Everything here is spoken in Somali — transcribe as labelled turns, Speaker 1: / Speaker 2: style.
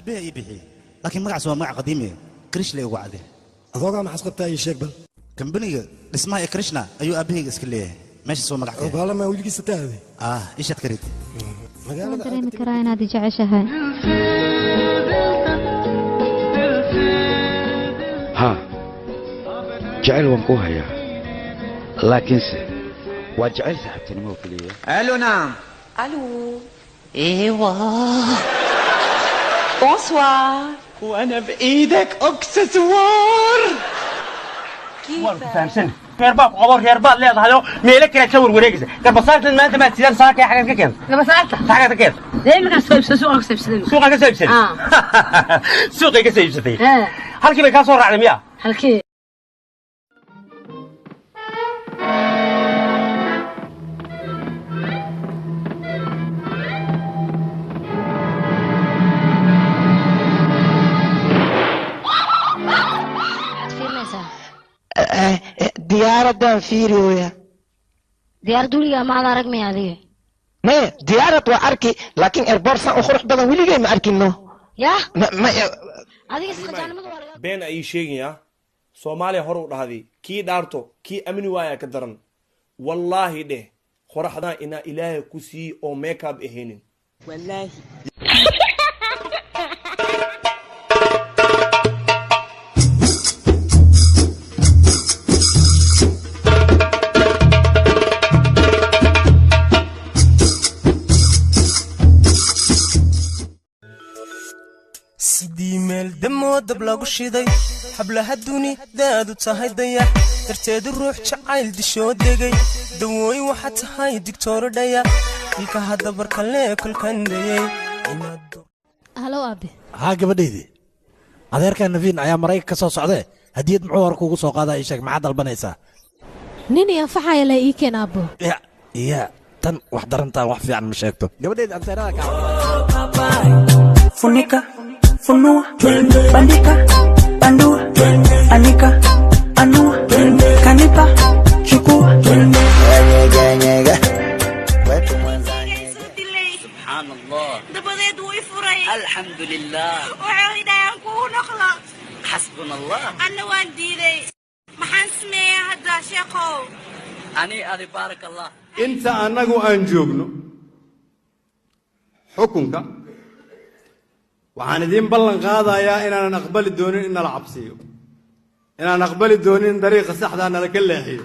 Speaker 1: أبيه يبيحي لكن ما عسوا مع قديمة كريش لي وعده
Speaker 2: أتوقع ما حسقت أي شيء بل
Speaker 1: كمبني اسمها كريشنا أيو أبيه اسكليه ماشي سوا مقعد
Speaker 2: وقال ما ولقي ستة
Speaker 1: إيش تكريت
Speaker 3: ما دريمي كراين هذه جعشها
Speaker 4: ها جعل وانكوها يا لكن وجعل صاحبتني مو كلية
Speaker 5: الو نعم
Speaker 6: الو
Speaker 5: ايوه
Speaker 6: بونسوار
Speaker 5: وانا بايدك اكسسوار
Speaker 6: كيف
Speaker 7: فهمتني هرباب قبر هرباب ليه هذا ميلك كده تصور وريجز قبل صارت ما انت ما تسير صار حاجه كده قبل صارت حاجه كده
Speaker 6: ليه ما كسب سوق كسب
Speaker 7: سوق كسب سوق كسب halkii bay ka soo raacday miya
Speaker 6: halkii
Speaker 5: ديارة فيريويا
Speaker 3: ديار دوليا ما على رقمي هذه
Speaker 5: ما ديارة وأركي لكن البورصة أخرى بدل ولي جاي ما أركينه
Speaker 3: يا
Speaker 5: ما
Speaker 3: هذه سخجان ما
Speaker 8: been ay sheegaya Soomaaliya hor u dhahdii kii dhaarto kii amni waaya ka daran wallahi dheh qoraxda ina ilaahay ku sii oo makeup aheenin
Speaker 6: wallahi
Speaker 9: sidii meel damo dab lagu shiday hablaha duni daadu tahay dayax darteedu ruux jacayl dishoo degay dawooy waxa tahay digtooro dhaya ilka hadda barkale kulkan dayay
Speaker 3: halo abi
Speaker 2: ها gabadheydii adeerka Navin ayaa Mareykanka ka soo socday hadiyad muxuu war kugu soo qaaday sheeg maxaad dalbanaysaa
Speaker 3: nin iyo faxaya la ii keen abo
Speaker 2: ya tan wax darantaa wax fiican ma sheegto gabadheydii anteerada ka
Speaker 9: funika funua bandika bandua anika anua kanipa chukua
Speaker 5: nyega
Speaker 6: سبحان الله دبديد ويفري الحمد لله وعيدا يكون اخلاق حسبنا الله انا والدي محن سمي هذا شيخو اني ادي بارك الله
Speaker 10: انت انغو ان joogno xukunka waxaan idin ballan qaadayaa inaan aqbali doonin in la cabsiyo inaan aqbali doonin dariiqa saxda ah nala ka leexiyo